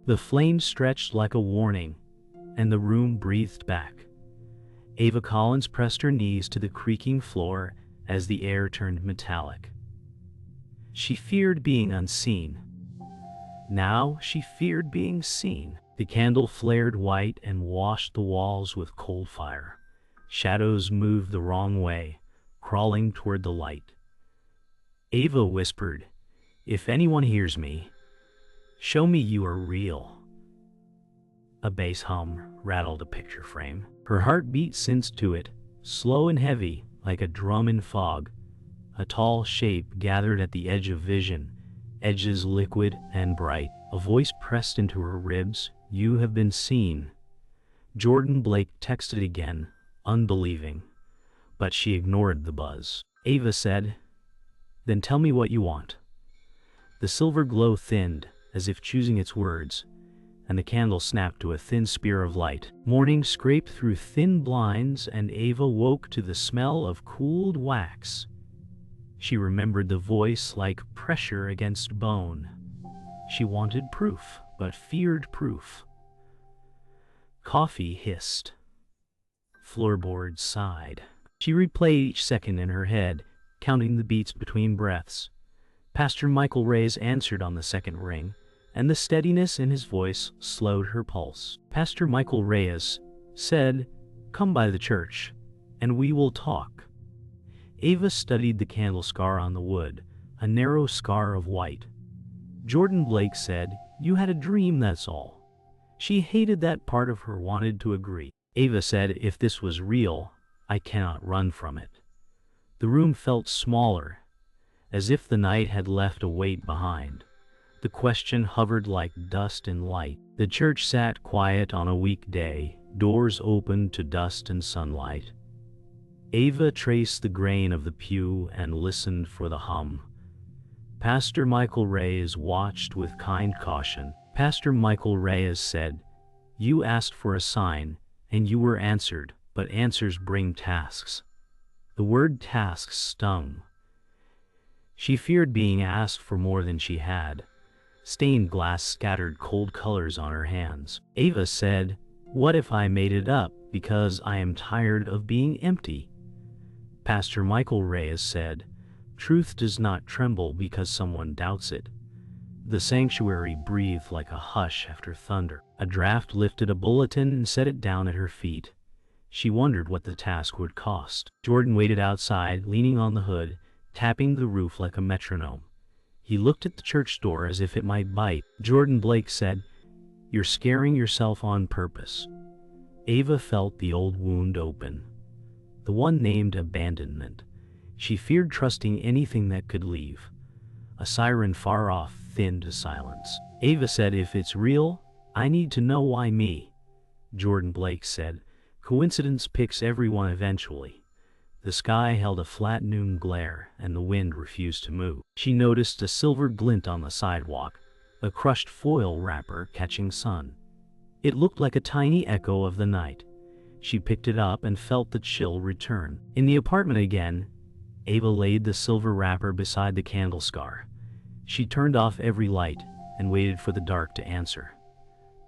The flame stretched like a warning, and the room breathed back. Ava Collins pressed her knees to the creaking floor as the air turned metallic. She feared being unseen. Now she feared being seen. The candle flared white and washed the walls with cold fire. Shadows moved the wrong way, crawling toward the light. Ava whispered, "If anyone hears me, show me you are real." A bass hum rattled a picture frame. Her heart beat synced to it, slow and heavy, like a drum in fog. A tall shape gathered at the edge of vision, edges liquid and bright. A voice pressed into her ribs, "You have been seen." Jordan Blake texted again, unbelieving, but she ignored the buzz. Ava said, "Then tell me what you want." The silver glow thinned, as if choosing its words, and the candle snapped to a thin spear of light. Morning scraped through thin blinds, and Ava woke to the smell of cooled wax. She remembered the voice like pressure against bone. She wanted proof, but feared proof. Coffee hissed. Floorboards sighed. She replayed each second in her head, counting the beats between breaths. Pastor Michael Reyes answered on the second ring, and the steadiness in his voice slowed her pulse. Pastor Michael Reyes said, "Come by the church, and we will talk." Ava studied the candle scar on the wood, a narrow scar of white. Jordan Blake said, "You had a dream, that's all." She hated that part of her wanted to agree. Ava said, "If this was real, I cannot run from it." The room felt smaller, as if the night had left a weight behind. The question hovered like dust in light. The church sat quiet on a weekday, doors open to dust and sunlight. Ava traced the grain of the pew and listened for the hum. Pastor Michael Reyes watched with kind caution. Pastor Michael Reyes said, "You asked for a sign, and you were answered, but answers bring tasks." The word tasks stung. She feared being asked for more than she had. Stained glass scattered cold colors on her hands. Ava said, "What if I made it up because I am tired of being empty?" Pastor Michael Reyes said, "Truth does not tremble because someone doubts it." The sanctuary breathed like a hush after thunder. A draft lifted a bulletin and set it down at her feet. She wondered what the task would cost. Jordan waited outside, leaning on the hood, tapping the roof like a metronome. He looked at the church door as if it might bite. Jordan Blake said, "You're scaring yourself on purpose." Ava felt the old wound open. The one named abandonment. She feared trusting anything that could leave. A siren far off thinned to silence. Ava said, "If it's real, I need to know why me." Jordan Blake said, "Coincidence picks everyone eventually." The sky held a flat noon glare, and the wind refused to move. She noticed a silver glint on the sidewalk, a crushed foil wrapper catching sun. It looked like a tiny echo of the night. She picked it up and felt the chill return. In the apartment again, Ava laid the silver wrapper beside the candle scar. She turned off every light and waited for the dark to answer.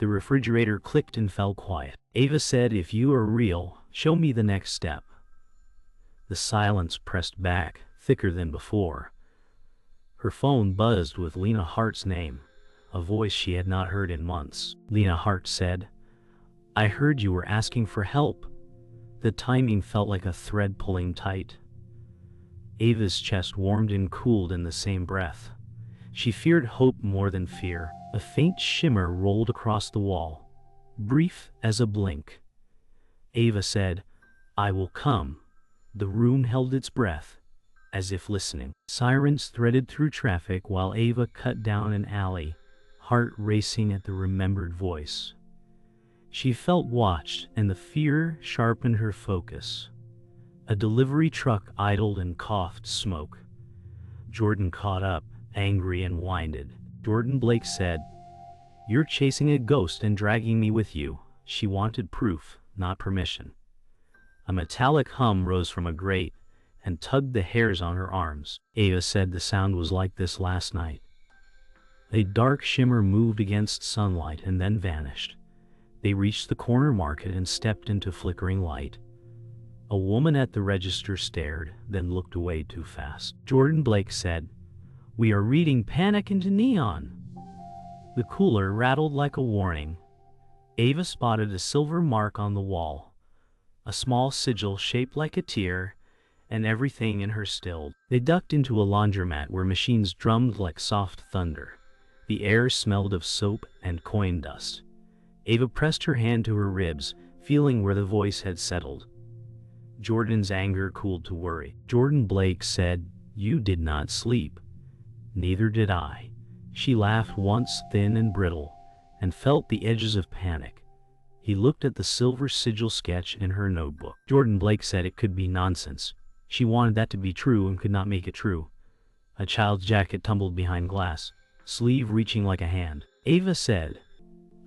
The refrigerator clicked and fell quiet. Ava said, "If you are real, show me the next step." The silence pressed back, thicker than before. Her phone buzzed with Lena Hart's name, a voice she had not heard in months. Lena Hart said, "I heard you were asking for help." The timing felt like a thread pulling tight. Ava's chest warmed and cooled in the same breath. She feared hope more than fear. A faint shimmer rolled across the wall, brief as a blink. Ava said, "I will come." The room held its breath, as if listening. Sirens threaded through traffic while Ava cut down an alley, heart racing at the remembered voice. She felt watched, and the fear sharpened her focus. A delivery truck idled and coughed smoke. Jordan caught up, angry and winded. Jordan Blake said, "You're chasing a ghost and dragging me with you." She wanted proof, not permission. A metallic hum rose from a grate and tugged the hairs on her arms. Ava said the sound was like this last night. A dark shimmer moved against sunlight and then vanished. They reached the corner market and stepped into flickering light. A woman at the register stared, then looked away too fast. Jordan Blake said, "We are reading Panic into Neon." The cooler rattled like a warning. Ava spotted a silver mark on the wall, a small sigil shaped like a tear, and everything in her stilled. They ducked into a laundromat where machines drummed like soft thunder. The air smelled of soap and coin dust. Ava pressed her hand to her ribs, feeling where the voice had settled. Jordan's anger cooled to worry. Jordan Blake said, "You did not sleep." "Neither did I." She laughed once, thin and brittle, and felt the edges of panic. He looked at the silver sigil sketch in her notebook. Jordan Blake said it could be nonsense. She wanted that to be true and could not make it true. A child's jacket tumbled behind glass, sleeve reaching like a hand. Ava said,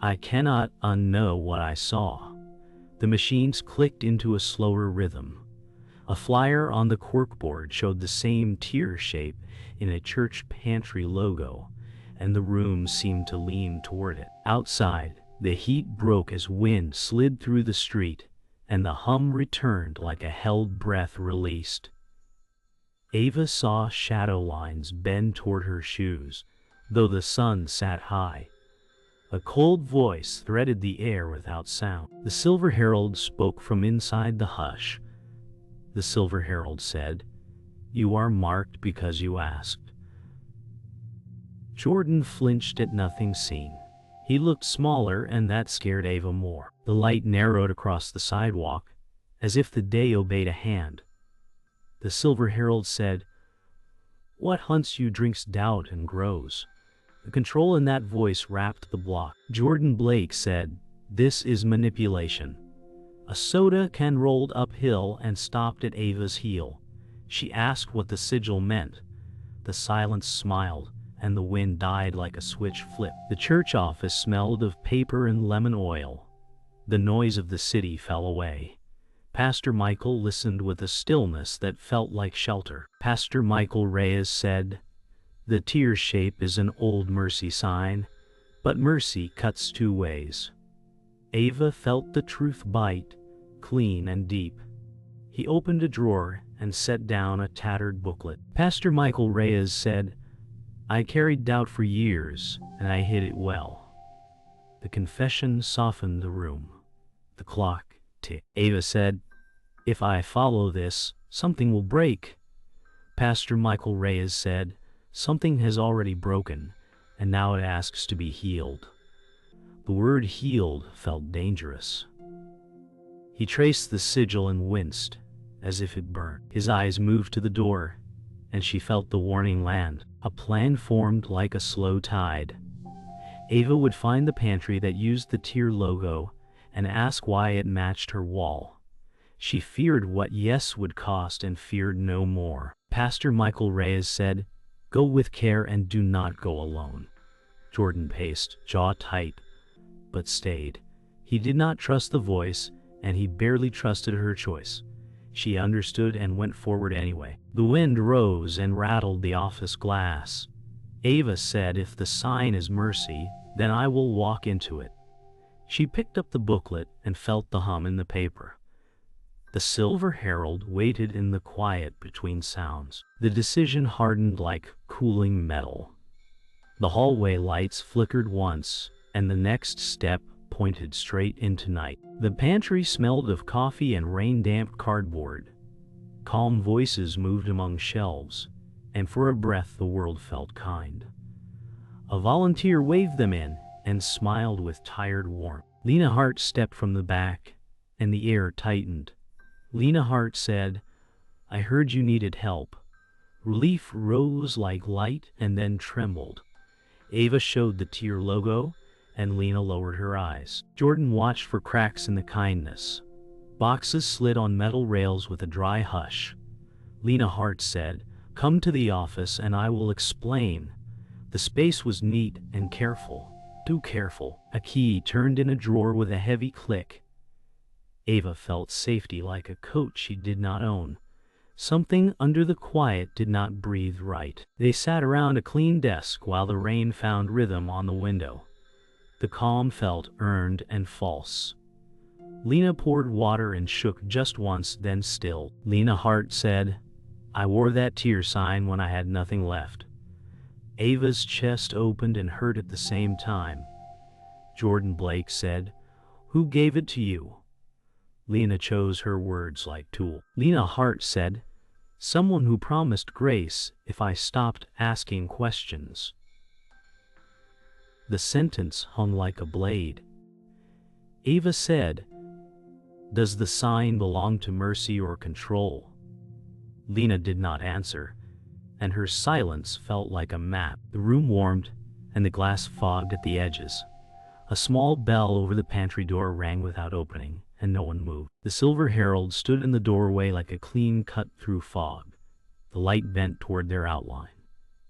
"I cannot unknow what I saw." The machines clicked into a slower rhythm. A flyer on the corkboard showed the same tear shape in a church pantry logo, and the room seemed to lean toward it. Outside, the heat broke as wind slid through the street, and the hum returned like a held breath released. Ava saw shadow lines bend toward her shoes, though the sun sat high. A cold voice threaded the air without sound. The Silver Herald spoke from inside the hush. The Silver Herald said, "You are marked because you asked." Jordan flinched at nothing seen. He looked smaller, and that scared Ava more. The light narrowed across the sidewalk, as if the day obeyed a hand. The Silver Herald said, "What hunts you drinks doubt and grows." The control in that voice wrapped the block. Jordan Blake said, "This is manipulation." A soda can rolled uphill and stopped at Ava's heel. She asked what the sigil meant. The silence smiled, and the wind died like a switch flip. The church office smelled of paper and lemon oil. The noise of the city fell away. Pastor Michael listened with a stillness that felt like shelter. Pastor Michael Reyes said, "The tear shape is an old mercy sign, but mercy cuts two ways." Ava felt the truth bite, clean and deep. He opened a drawer and set down a tattered booklet. Pastor Michael Reyes said, "I carried doubt for years, and I hid it well." The confession softened the room. The clock ticked. Ava said, "If I follow this, something will break." Pastor Michael Reyes said, "Something has already broken, and now it asks to be healed." The word healed felt dangerous. He traced the sigil and winced, as if it burned. His eyes moved to the door, and she felt the warning land. A plan formed like a slow tide. Ava would find the pantry that used the tier logo and ask why it matched her wall. She feared what yes would cost and feared no more. Pastor Michael Reyes said, "Go with care and do not go alone." Jordan paced, jaw tight, but stayed. He did not trust the voice, and he barely trusted her choice. She understood and went forward anyway. The wind rose and rattled the office glass. Ava said, "If the sign is mercy, then I will walk into it." She picked up the booklet and felt the hum in the paper. The Silver Herald waited in the quiet between sounds. The decision hardened like cooling metal. The hallway lights flickered once, and the next step pointed straight into night. The pantry smelled of coffee and rain-damp cardboard. Calm voices moved among shelves, and for a breath the world felt kind. A volunteer waved them in and smiled with tired warmth. Lena Hart stepped from the back, and the air tightened. Lena Hart said, "I heard you needed help." Relief rose like light and then trembled. Ava showed the tier logo, and Lena lowered her eyes. Jordan watched for cracks in the kindness. Boxes slid on metal rails with a dry hush. Lena Hart said, "Come to the office and I will explain." The space was neat and careful. Too careful. A key turned in a drawer with a heavy click. Ava felt safety like a coat she did not own. Something under the quiet did not breathe right. They sat around a clean desk while the rain found rhythm on the window. The calm felt earned and false. Lena poured water and shook just once, then still. Lena Hart said, "I wore that tear sign when I had nothing left." Ava's chest opened and hurt at the same time. Jordan Blake said, "Who gave it to you?" Lena chose her words like tool. Lena Hart said, "Someone who promised grace if I stopped asking questions." The sentence hung like a blade. Ava said, "Does the sign belong to mercy or control?" Lena did not answer, and her silence felt like a map. The room warmed, and the glass fogged at the edges. A small bell over the pantry door rang without opening, and no one moved. The Silver Herald stood in the doorway like a clean cut through fog, the light bent toward their outline.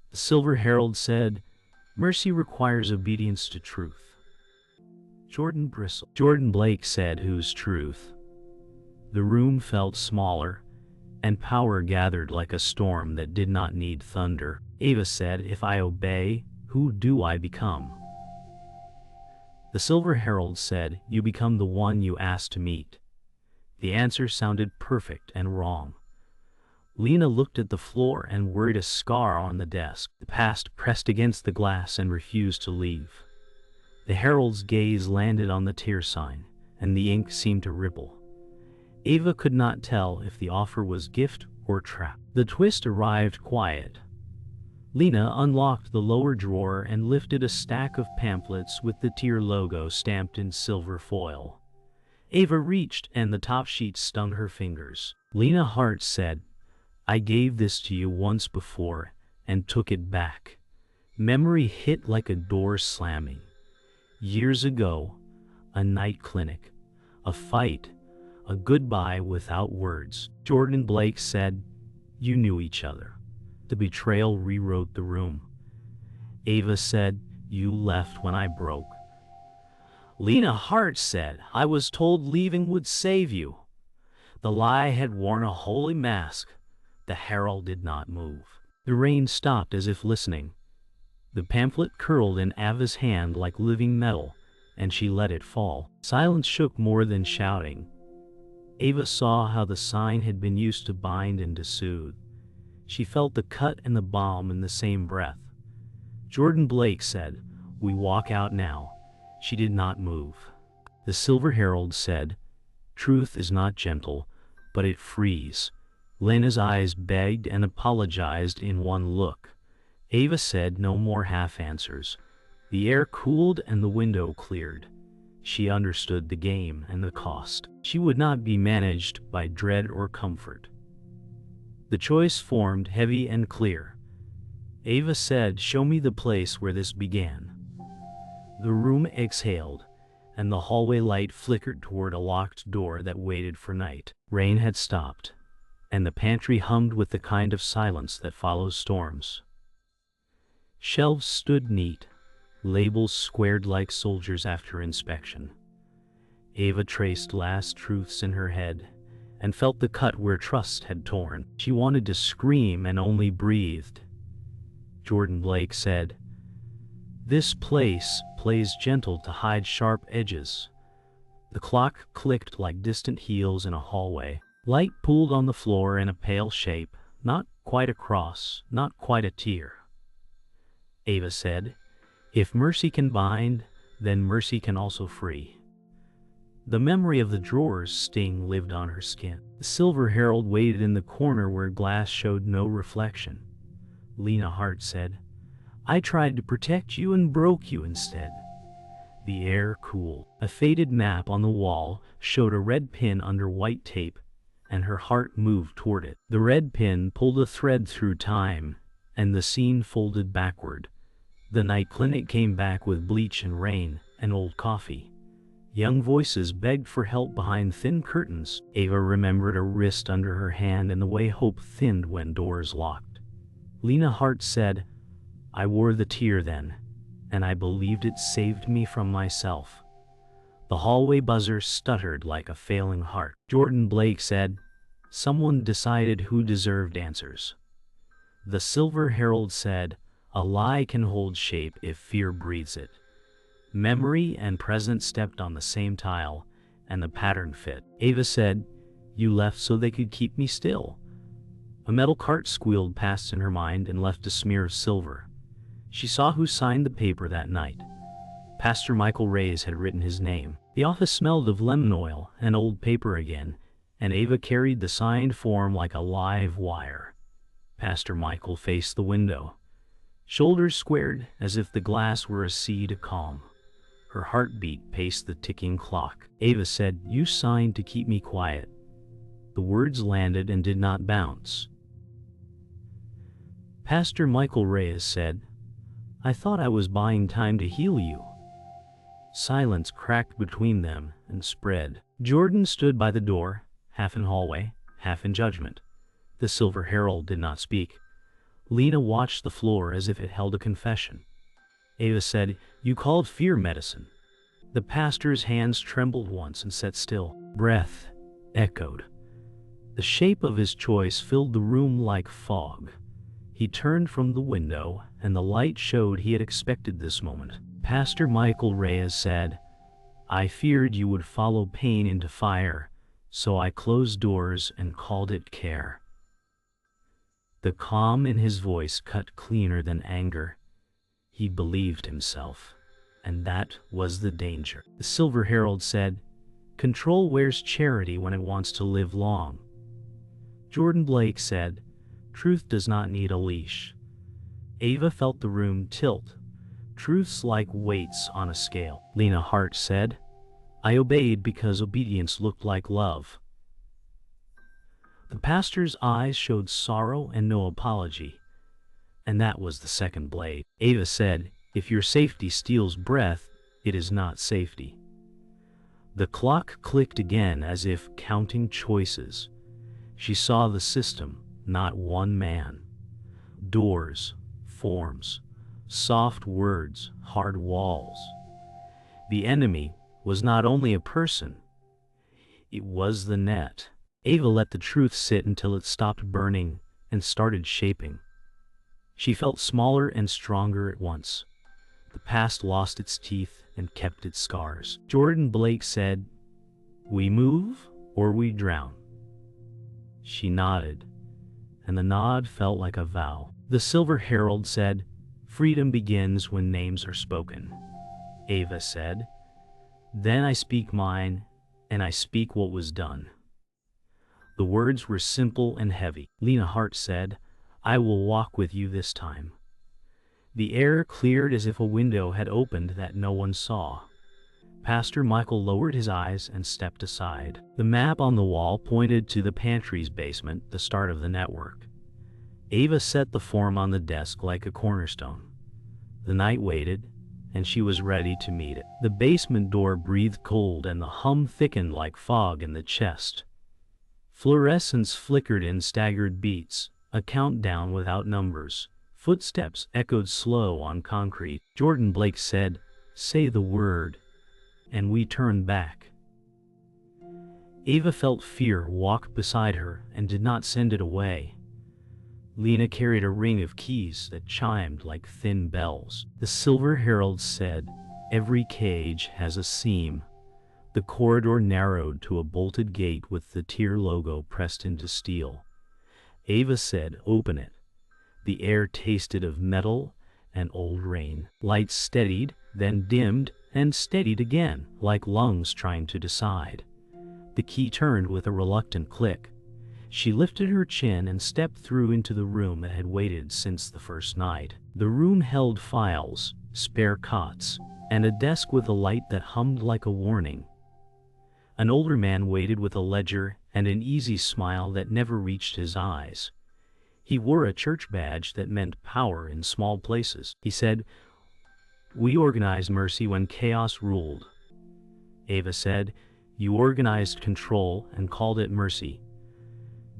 The Silver Herald said, "Mercy requires obedience to truth." Jordan bristled. Jordan Blake said, "Whose truth?" The room felt smaller, and power gathered like a storm that did not need thunder. Ava said, "If I obey, who do I become?" The Silver Herald said, "You become the one you asked to meet." The answer sounded perfect and wrong. Lena looked at the floor and worried a scar on the desk. The past pressed against the glass and refused to leave. The Herald's gaze landed on the tear sign, and the ink seemed to ripple. Ava could not tell if the offer was gift or trap. The twist arrived quiet. Lena unlocked the lower drawer and lifted a stack of pamphlets with the tier logo stamped in silver foil. Ava reached, and the top sheet stung her fingers. Lena Hart said, "I gave this to you once before and took it back." Memory hit like a door slamming. Years ago, a night clinic, a fight, a goodbye without words. Jordan Blake said, "You knew each other." The betrayal rewrote the room. Ava said, "You left when I broke." Lena Hart said, "I was told leaving would save you." The lie had worn a holy mask. The Herald did not move. The rain stopped as if listening. The pamphlet curled in Ava's hand like living metal, and she let it fall. Silence shook more than shouting. Ava saw how the sign had been used to bind and to soothe. She felt the cut and the balm in the same breath. Jordan Blake said, "We walk out now." She did not move. The Silver Herald said, "Truth is not gentle, but it frees." Lena's eyes begged and apologized in one look. Ava said no more half answers. The air cooled and the window cleared. She understood the game and the cost. She would not be managed by dread or comfort. The choice formed heavy and clear. Ava said, "Show me the place where this began." The room exhaled, and the hallway light flickered toward a locked door that waited for night. Rain had stopped, and the pantry hummed with the kind of silence that follows storms. Shelves stood neat, labels squared like soldiers after inspection. Ava traced last truths in her head, and felt the cut where trust had torn. She wanted to scream and only breathed. Jordan Blake said, "This place plays gentle to hide sharp edges." The clock clicked like distant heels in a hallway. Light pooled on the floor in a pale shape, not quite a cross, not quite a tear. Ava said, "If mercy can bind, then mercy can also free." The memory of the drawer's sting lived on her skin. The Silver Herald waited in the corner where glass showed no reflection. Lena Hart said, "I tried to protect you and broke you instead." The air cooled. A faded map on the wall showed a red pin under white tape, and her heart moved toward it. The red pin pulled a thread through time, and the scene folded backward. The night clinic came back with bleach and rain and old coffee. Young voices begged for help behind thin curtains. Ava remembered a wrist under her hand and the way hope thinned when doors locked. Lena Hart said, "I wore the tear then, and I believed it saved me from myself." The hallway buzzer stuttered like a failing heart. Jordan Blake said, someone decided who deserved answers. The Silver Herald said, "A lie can hold shape if fear breathes it." Memory and present stepped on the same tile, and the pattern fit. Ava said, "You left so they could keep me still." A metal cart squealed past in her mind and left a smear of silver. She saw who signed the paper that night. Pastor Michael Reyes had written his name. The office smelled of lemon oil and old paper again, and Ava carried the signed form like a live wire. Pastor Michael faced the window, shoulders squared as if the glass were a sea to calm. Her heartbeat paced the ticking clock. Ava said, "You signed to keep me quiet." The words landed and did not bounce. Pastor Michael Reyes said, "I thought I was buying time to heal you." Silence cracked between them and spread. Jordan stood by the door, half in hallway, half in judgment. The Silver Herald did not speak. Lena watched the floor as if it held a confession. Ava said, "You called fear medicine." The pastor's hands trembled once and sat still. Breath echoed. The shape of his choice filled the room like fog. He turned from the window, and the light showed he had expected this moment. Pastor Michael Reyes said, "I feared you would follow pain into fire, so I closed doors and called it care." The calm in his voice cut cleaner than anger. He believed himself, and that was the danger. The Silver Herald said, "Control wears charity when it wants to live long." Jordan Blake said, "Truth does not need a leash." Ava felt the room tilt. Truth's like weights on a scale. Lena Hart said, "I obeyed because obedience looked like love." The pastor's eyes showed sorrow and no apology, and that was the second blade. Ava said, "If your safety steals breath, it is not safety." The clock clicked again as if counting choices. She saw the system, not one man. Doors, forms, soft words, hard walls. The enemy was not only a person, it was the net. Ava let the truth sit until it stopped burning and started shaping. She felt smaller and stronger at once. The past lost its teeth and kept its scars. Jordan Blake said, "We move or we drown." She nodded, and the nod felt like a vow. The Silver Herald said, "Freedom begins when names are spoken." Ava said, "Then I speak mine, and I speak what was done." The words were simple and heavy. Lena Hart said, "I will walk with you this time." The air cleared as if a window had opened that no one saw. Pastor Michael lowered his eyes and stepped aside. The map on the wall pointed to the pantry's basement, the start of the network. Ava set the form on the desk like a cornerstone. The night waited, and she was ready to meet it. The basement door breathed cold, and the hum thickened like fog in the chest. Fluorescence flickered in staggered beats, a countdown without numbers. Footsteps echoed slow on concrete. Jordan Blake said, "Say the word," and we turned back. Ava felt fear walk beside her and did not send it away. Lena carried a ring of keys that chimed like thin bells. The Silver Herald said, "Every cage has a seam." The corridor narrowed to a bolted gate with the tier logo pressed into steel. Ava said, "Open it." The air tasted of metal and old rain. Lights steadied, then dimmed, and steadied again, like lungs trying to decide. The key turned with a reluctant click. She lifted her chin and stepped through into the room that had waited since the first night. The room held files, spare cots, and a desk with a light that hummed like a warning. An older man waited with a ledger and an easy smile that never reached his eyes. He wore a church badge that meant power in small places. He said, "We organized mercy when chaos ruled." Ava said, "You organized control and called it mercy."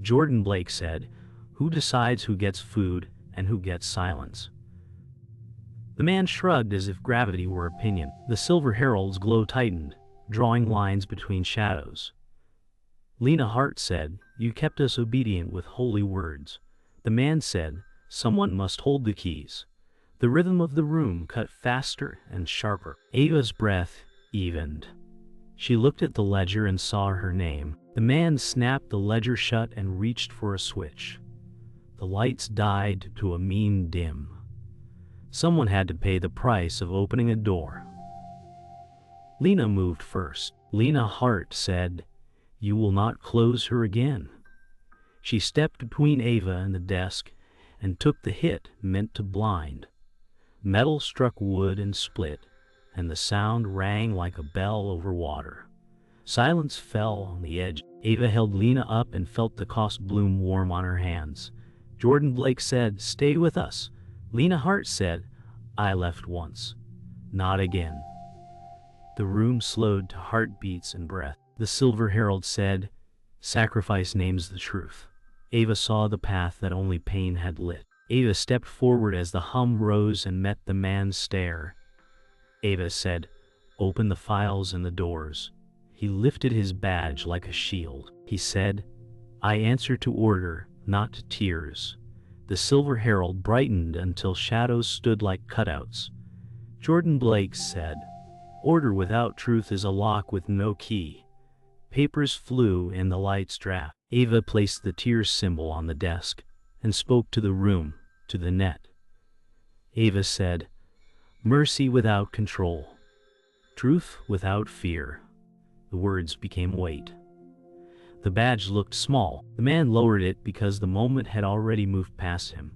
Jordan Blake said, "Who decides who gets food and who gets silence?" The man shrugged as if gravity were opinion. The Silver Herald's glow tightened, drawing lines between shadows. Lena Hart said, You kept us obedient with holy words." The man said, "Someone must hold the keys." The rhythm of the room cut faster and sharper. Ava's breath evened. She looked at the ledger and saw her name. The man snapped the ledger shut and reached for a switch. The lights died to a mean dim. Someone had to pay the price of opening a door. Lena moved first. Lena Hart said, "You will not close her again." She stepped between Ava and the desk and took the hit meant to blind. Metal struck wood and split, and the sound rang like a bell over water. Silence fell on the edge. Ava held Lena up and felt the cost bloom warm on her hands. Jordan Blake said, "Stay with us." Lena Hart said, "I left once. Not again." The room slowed to heartbeats and breath. The Silver Herald said, "Sacrifice names the truth." Ava saw the path that only pain had lit. Ava stepped forward as the hum rose and met the man's stare. Ava said, "Open the files and the doors." He lifted his badge like a shield. He said, "I answer to order, not to tears." The Silver Herald brightened until shadows stood like cutouts. Jordan Blake said, "Order without truth is a lock with no key." Papers flew in the light's draft. Ava placed the tears symbol on the desk and spoke to the room, to the net. Ava said, "Mercy without control. Truth without fear." The words became weight. The badge looked small. The man lowered it because the moment had already moved past him.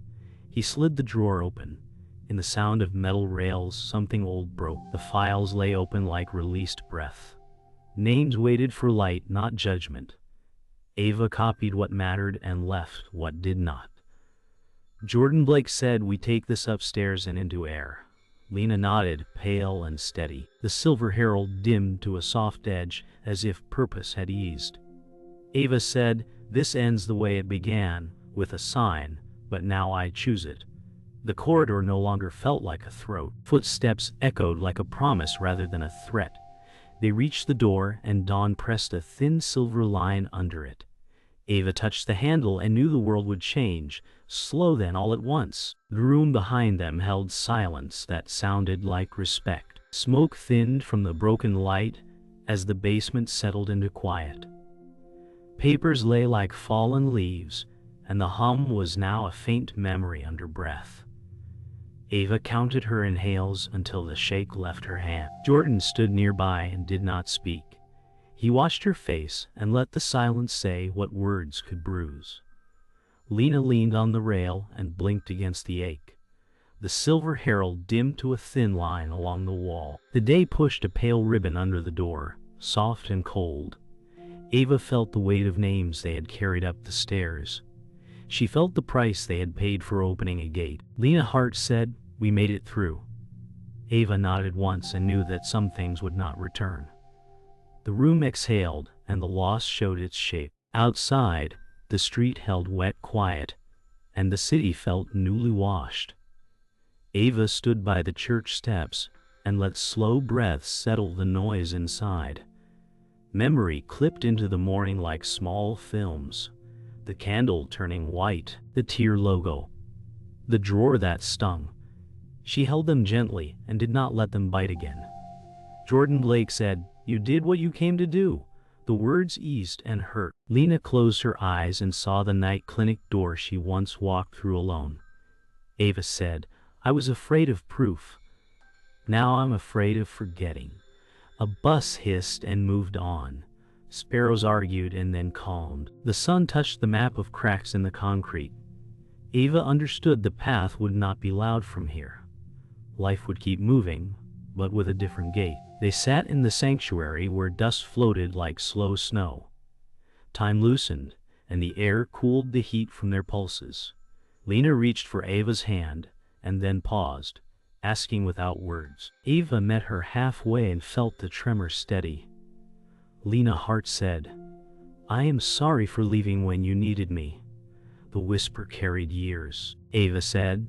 He slid the drawer open. In the sound of metal rails, something old broke. The files lay open like released breath. Names waited for light, not judgment. Ava copied what mattered and left what did not. Jordan Blake said, "We take this upstairs and into air." Lena nodded, pale and steady. The Silver Herald dimmed to a soft edge, as if purpose had eased. Ava said, "This ends the way it began, with a sign, but now I choose it." The corridor no longer felt like a throat. Footsteps echoed like a promise rather than a threat. They reached the door, and dawn pressed a thin silver line under it. Ava touched the handle and knew the world would change, slow then all at once. The room behind them held silence that sounded like respect. Smoke thinned from the broken light as the basement settled into quiet. Papers lay like fallen leaves, and the hum was now a faint memory under breath. Ava counted her inhales until the shake left her hand. Jordan stood nearby and did not speak. He watched her face and let the silence say what words could bruise. Lena leaned on the rail and blinked against the ache. The Silver Herald dimmed to a thin line along the wall. The day pushed a pale ribbon under the door, soft and cold. Ava felt the weight of names they had carried up the stairs. She felt the price they had paid for opening a gate. Lena Hart said, "We made it through." Ava nodded once and knew that some things would not return. The room exhaled, and the loss showed its shape. Outside, the street held wet quiet, and the city felt newly washed. Ava stood by the church steps and let slow breaths settle the noise inside. Memory clipped into the morning like small films. The candle turning white, the tear logo, the drawer that stung. She held them gently and did not let them bite again. Jordan Blake said, "You did what you came to do." The words eased and hurt. Lena closed her eyes and saw the night clinic door she once walked through alone. Ava said, "I was afraid of proof. Now I'm afraid of forgetting." A bus hissed and moved on. Sparrows argued and then calmed. The sun touched the map of cracks in the concrete. Ava understood the path would not be loud from here. Life would keep moving, but with a different gait. They sat in the sanctuary where dust floated like slow snow. Time loosened, and the air cooled the heat from their pulses. Lena reached for Ava's hand, and then paused, asking without words. Ava met her halfway and felt the tremor steady. Lena Hart said, "I am sorry for leaving when you needed me." The whisper carried years. Ava said,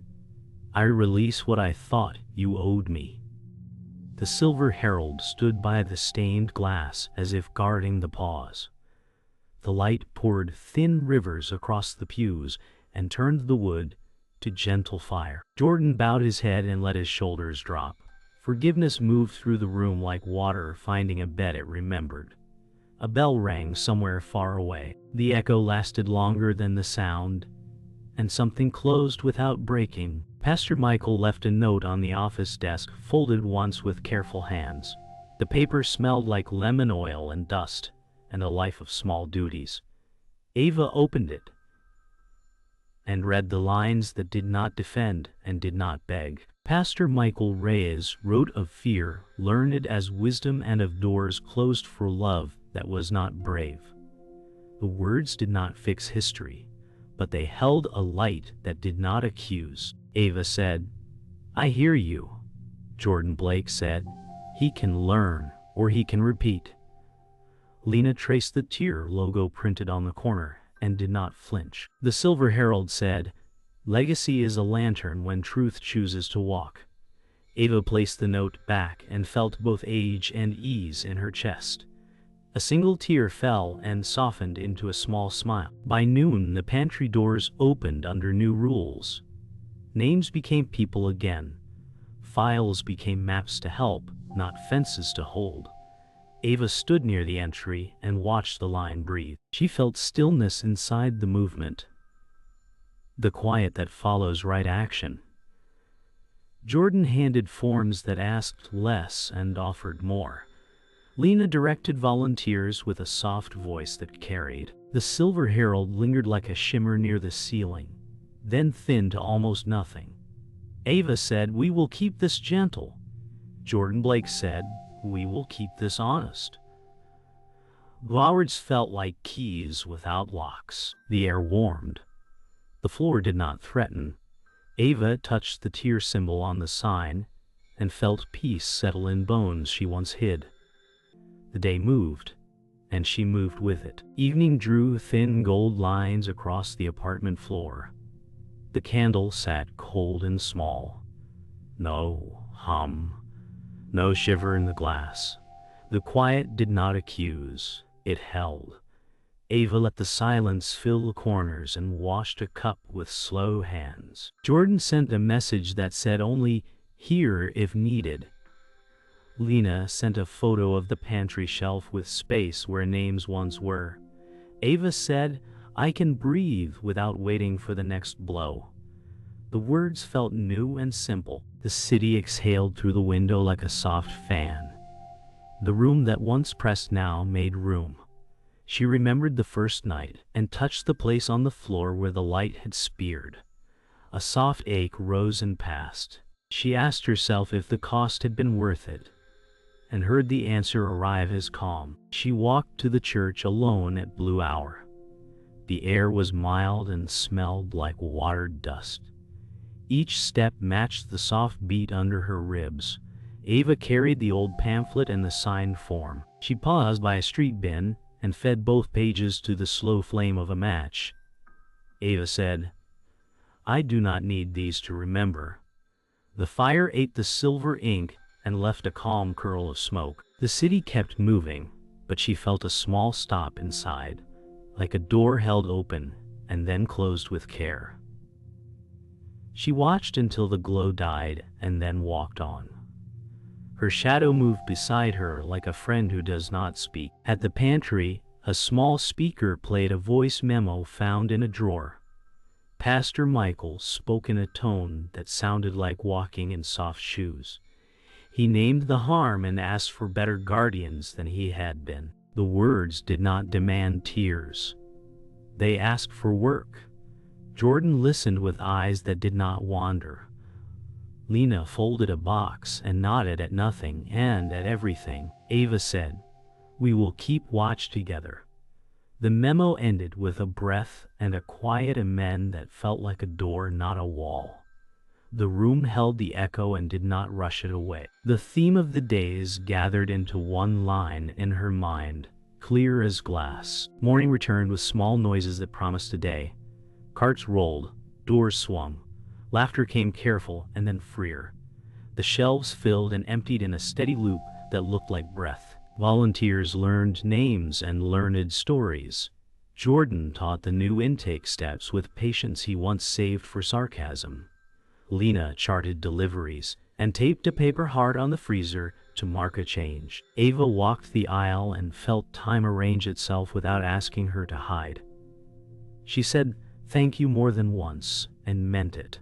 "I release what I thought you owed me." The Silver Herald stood by the stained glass as if guarding the pause. The light poured thin rivers across the pews and turned the wood to gentle fire. Jordan bowed his head and let his shoulders drop. Forgiveness moved through the room like water finding a bed it remembered. A bell rang somewhere far away. The echo lasted longer than the sound, and something closed without breaking. Pastor Michael left a note on the office desk, folded once with careful hands. The paper smelled like lemon oil and dust, and a life of small duties. Ava opened it and read the lines that did not defend and did not beg. Pastor Michael Reyes wrote of fear, learned as wisdom, and of doors closed for love that was not brave. The words did not fix history, but they held a light that did not accuse. Ava said, "I hear you." Jordan Blake said, "He can learn, or he can repeat." Lena traced the tear logo printed on the corner and did not flinch. The Silver Herald said, "Legacy is a lantern when truth chooses to walk." Ava placed the note back and felt both age and ease in her chest. A single tear fell and softened into a small smile. By noon, the pantry doors opened under new rules. Names became people again. Files became maps to help, not fences to hold. Ava stood near the entry and watched the line breathe. She felt stillness inside the movement, the quiet that follows right action. Jordan handed forms that asked less and offered more. Lena directed volunteers with a soft voice that carried. The Silver Herald lingered like a shimmer near the ceiling, then thinned to almost nothing. Ava said, "We will keep this gentle." Jordan Blake said, "We will keep this honest." The words felt like keys without locks. The air warmed. The floor did not threaten. Ava touched the tear symbol on the sign and felt peace settle in bones she once hid. The day moved, and she moved with it. Evening drew thin gold lines across the apartment floor. The candle sat cold and small. No hum, no shiver in the glass. The quiet did not accuse, it held. Ava let the silence fill the corners and washed a cup with slow hands. Jordan sent a message that said only, "Here if needed." Lena sent a photo of the pantry shelf with space where names once were. Ava said, "I can breathe without waiting for the next blow." The words felt new and simple. The city exhaled through the window like a soft fan. The room that once pressed now made room. She remembered the first night and touched the place on the floor where the light had speared. A soft ache rose and passed. She asked herself if the cost had been worth it, and heard the answer arrive as calm. She walked to the church alone at blue hour. The air was mild and smelled like watered dust. Each step matched the soft beat under her ribs. Ava carried the old pamphlet and the signed form. She paused by a street bin and fed both pages to the slow flame of a match. Ava said, "I do not need these to remember." The fire ate the silver ink and left a calm curl of smoke. The city kept moving, but she felt a small stop inside, like a door held open and then closed with care. She watched until the glow died and then walked on. Her shadow moved beside her like a friend who does not speak. At the pantry, a small speaker played a voice memo found in a drawer. Pastor Michael spoke in a tone that sounded like walking in soft shoes. He named the harm and asked for better guardians than he had been. The words did not demand tears. They asked for work. Jordan listened with eyes that did not wander. Lena folded a box and nodded at nothing and at everything. Ava said, "We will keep watch together." The memo ended with a breath and a quiet amen that felt like a door, not a wall. The room held the echo and did not rush it away. The theme of the days gathered into one line in her mind, clear as glass. Morning returned with small noises that promised a day. Carts rolled, doors swung. Laughter came careful and then freer. The shelves filled and emptied in a steady loop that looked like breath. Volunteers learned names and learned stories. Jordan taught the new intake steps with patience he once saved for sarcasm. Lena charted deliveries and taped a paper heart on the freezer to mark a change. Ava walked the aisle and felt time arrange itself without asking her to hide. She said thank you more than once and meant it.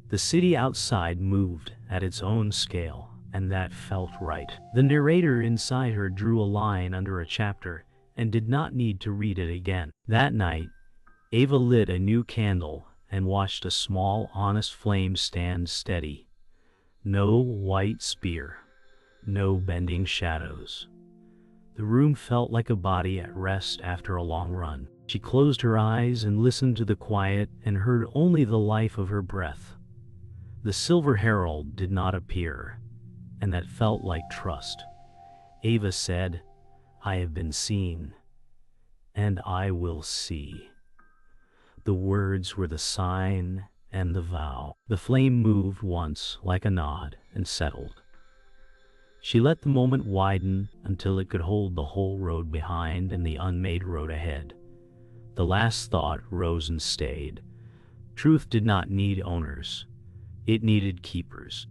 The city outside moved at its own scale, and that felt right. The narrator inside her drew a line under a chapter and did not need to read it again. That night, Ava lit a new candle and watched a small, honest flame stand steady. No white spear, no bending shadows. The room felt like a body at rest after a long run. She closed her eyes and listened to the quiet and heard only the life of her breath. The silver herald did not appear, and that felt like trust. Ava said, I have been seen, and I will see. The words were the sign and the vow. The flame moved once like a nod and settled. She let the moment widen until it could hold the whole road behind and the unmade road ahead. The last thought rose and stayed. Truth did not need owners. It needed keepers.